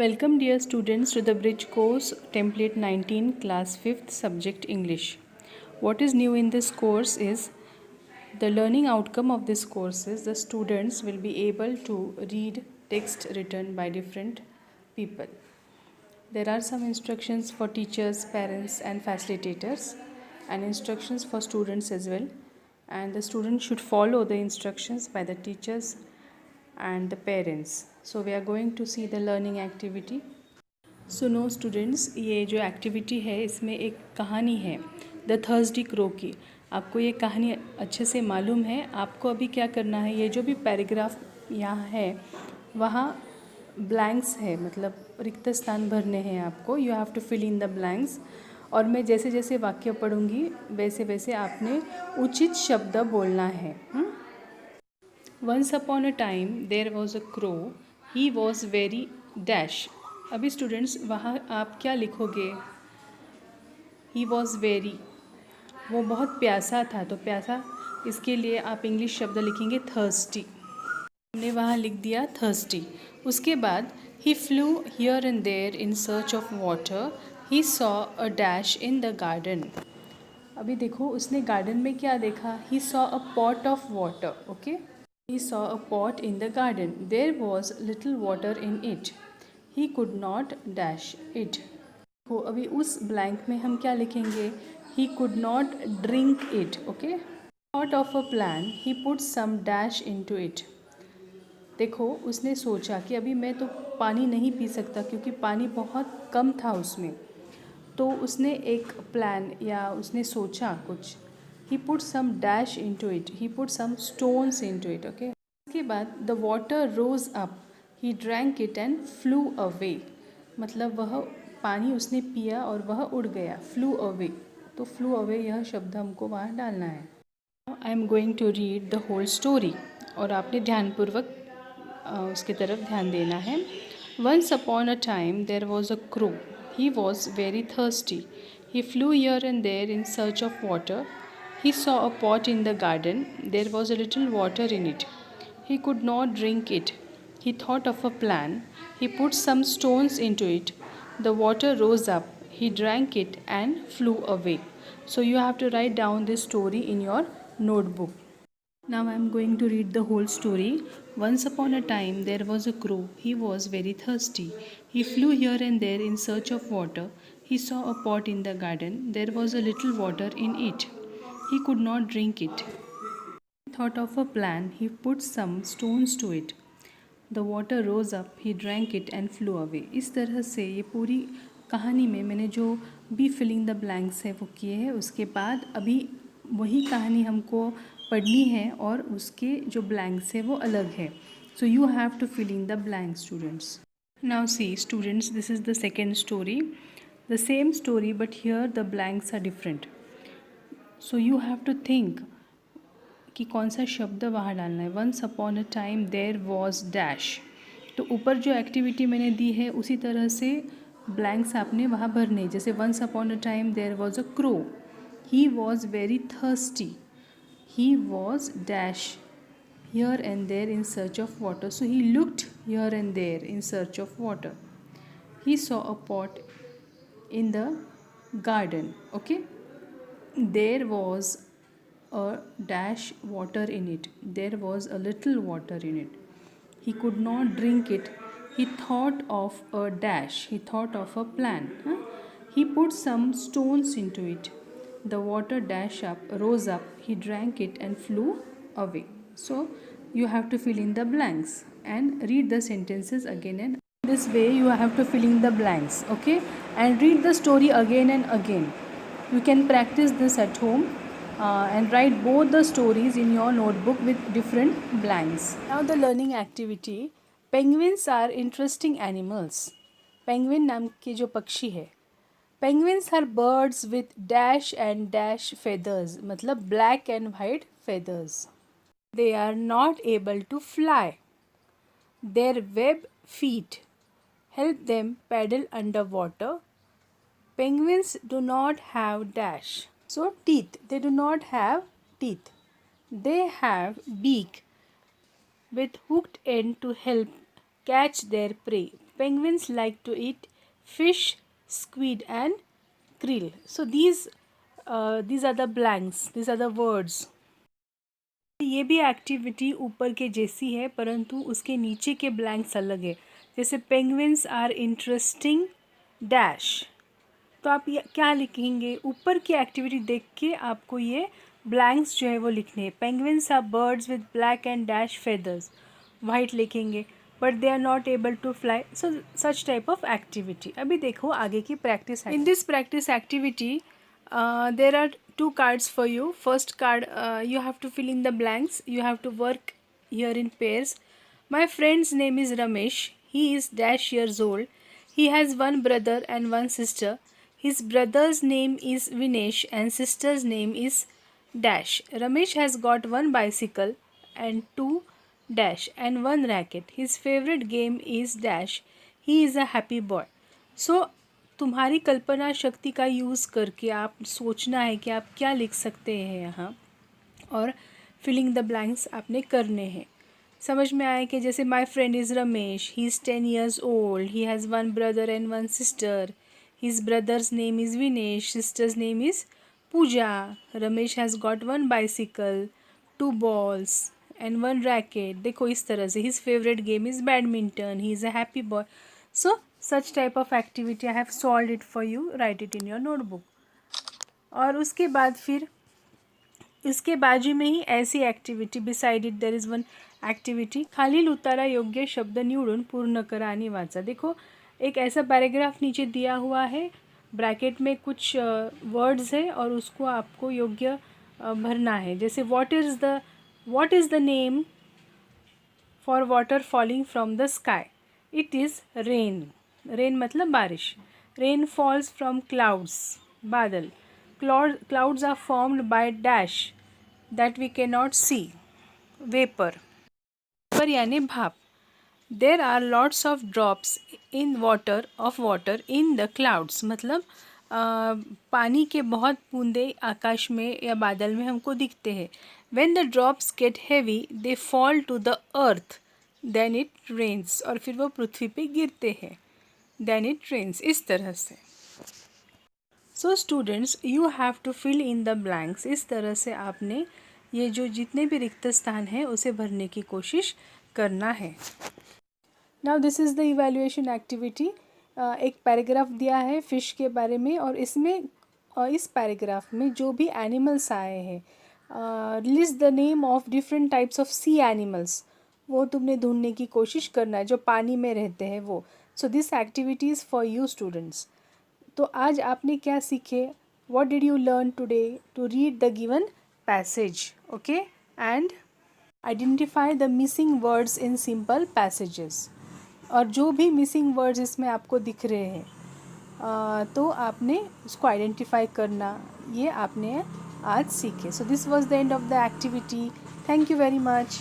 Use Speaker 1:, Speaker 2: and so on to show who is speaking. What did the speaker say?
Speaker 1: Welcome dear students to the Bridge course template 19 class 5th subject English. What is new in this course is the learning outcome of this course is the students will be able to read text written by different people. There are some instructions for teachers, parents and facilitators and instructions for students as well, and the students should follow the instructions by the teachers and the parents. So we are going to see the learning activity. सुनो students, ये जो activity है इसमें एक कहानी है the Thursday crow की। आपको ये कहानी अच्छे से मालूम है। आपको अभी क्या करना है, ये जो भी पैराग्राफ यहाँ है वहाँ ब्लैंक्स है, मतलब रिक्त स्थान भरने हैं आपको। You have to fill in the blanks. और मैं जैसे जैसे वाक्य पढ़ूँगी वैसे वैसे आपने उचित शब्द बोलना है। Once upon a time there was a crow, he was very dash. अभी स्टूडेंट्स वहाँ आप क्या लिखोगे? ही वॉज वेरी, वो बहुत प्यासा था, तो प्यासा इसके लिए आप इंग्लिश शब्द लिखेंगे थर्स्टी। हमने वहाँ लिख दिया थर्स्टी। उसके बाद he flew here and there in search of water, he saw a dash in the garden. अभी देखो उसने गार्डन में क्या देखा? He saw a pot of water. Okay, he saw a pot in the garden. There was little water in it. He could not dash it. तो अभी उस blank में हम क्या लिखेंगे? He could not drink it. Okay. Thought of a plan. He put some dash into it. देखो उसने सोचा कि अभी मैं तो पानी नहीं पी सकता क्योंकि पानी बहुत कम था उसमें। तो उसने एक प्लान या उसने सोचा कुछ। He put some dash into it. He put some stones into it. Okay. उसके बाद the water rose up. He drank it and flew away. मतलब वह पानी उसने पिया और वह उड़ गया। Flew away. तो flew away यह शब्द हमको वहाँ डालना है। I am going to read the whole story. और आपने ध्यानपूर्वक उसकी तरफ ध्यान देना है। Once upon a time there was a crow. He was very thirsty. He flew here and there in search of water. He saw a pot in the garden. There was a little water in it. He could not drink it. He thought of a plan. He put some stones into it. The water rose up. He drank it and flew away. So you have to write down this story in your notebook. Now I am going to read the whole story. Once upon a time there was a crow. He was very thirsty. He flew here and there in search of water. He saw a pot in the garden. There was a little water in it. He could not drink it. He thought of a plan. He put some stones to it. The water rose up. He drank it and flew away. इस तरह से ये पूरी कहानी में मैंने जो भी फिलिंग द ब्लैंक्स है वो किए हैं। उसके बाद अभी वही कहानी हमको पढ़नी है और उसके जो ब्लैंक्स है वो अलग है। So you have to fill in the blank students. Now see students, this is the second story, the same story but here the blanks are different. So you have to think कि कौन सा शब्द वहाँ डालना है। Once upon a time there was dash, तो ऊपर जो एक्टिविटी मैंने दी है उसी तरह से ब्लैंक्स आपने वहाँ भरने। जैसे once upon a time there was a crow, he was very thirsty, he was dash here and there in search of water. So he looked here and there in search of water. He saw a pot in the garden. Okay. There was a dash water in it. There was a little water in it. He could not drink it. He thought of a dash. He thought of a plan. He put some stones into it. The water dash up, rose up. He drank it and flew away. So you have to fill in the blanks and read the sentences again and this way you have to fill in the blanks. Okay, and read the story again and again. You can practice this at home and write both the stories in your notebook with different blanks. Now the learning activity. Penguins are interesting animals. Penguin नाम के जो पक्षी है। Penguins are birds with dash and dash feathers, मतलब black and white feathers. They are not able to fly. Their web feet help them paddle underwater. Penguins do not have dash. So teeth, they do not have teeth. They have beak with hooked end to help catch their prey. penguins like to eat fish, squid and krill. So these are the blanks, these are the words. ये भी activity ऊपर के जैसी है परंतु उसके नीचे के ब्लैंक्स अलग है. जैसे पेंगुइन्स आर इंटरेस्टिंग डैश, तो आप ये क्या लिखेंगे? ऊपर की एक्टिविटी देख के आपको ये ब्लैंक्स जो है वो लिखने हैं. Penguins are birds with black and dash feathers, white लिखेंगे. But they are not able to fly. So such type of activity. अभी देखो आगे की practice. In this practice activity there are two cards for you. First card, you have to fill in the blanks. You have to work here in pairs. My friend's name is Ramesh. He is dash years old. He has one brother and one sister. His brother's name is Vinesh and sister's name is dash. Ramesh has got one bicycle and two dash and one racket. His favorite game is dash. He is a happy boy. So तुम्हारी कल्पना शक्ति का use करके आप सोचना है कि आप क्या लिख सकते हैं यहाँ, और फिलिंग द ब्लैंक्स आपने करने हैं. समझ में आया कि जैसे my friend is Ramesh, he is 10 years old, he has one brother and one sister, his brother's name is Vinesh, sister's name is Puja, Ramesh has got one bicycle, two balls and one racket. देखो इस तरह से. His favourite game is badminton, he is a happy boy. So such type of activity I have solved it for you. Write it in your notebook. और उसके बाद फिर इसके बाजू में ही ऐसी activity beside it there is one activity. खालील उतारा योग्य शब्द निवडून पूर्ण करा आणि वाचा. देखो एक ऐसा पैराग्राफ नीचे दिया हुआ है, ब्रैकेट में कुछ वर्ड्स है और उसको आपको योग्य भरना है. जैसे what is the name for water falling from the sky? It is rain. Rain मतलब बारिश. रेन फॉल्स फ्रॉम क्लाउड्स, बादल. Clouds are formed by dash that we can not see, vapour. Vapour यानी भाप. There are lots of drops in water in the clouds, मतलब पानी के बहुत बूंदे आकाश में या बादल में हमको दिखते हैं. When the drops get heavy they fall to the earth, then it rains. और फिर वो पृथ्वी पे गिरते हैं. Then it rains. इस तरह से. So students you have to fill in the blanks. इस तरह से आपने ये जो जितने भी रिक्त स्थान हैं उसे भरने की कोशिश करना है. Now this is the evaluation activity. एक पैराग्राफ दिया है फिश के बारे में और इसमें इस पैराग्राफ में जो भी एनिमल्स आए हैं, list the name of different types of sea animals, वो तुमने ढूंढने की कोशिश करना है जो पानी में रहते हैं वो. So this activity is for you students. तो आज आपने क्या सीखे? What did you learn today? To read the given passage, okay, and identify the missing words in simple passages. और जो भी मिसिंग वर्ड्स इसमें आपको दिख रहे हैं तो आपने उसको आइडेंटिफाई करना, ये आपने आज सीखे. So this was the end of the activity. Thank you very much.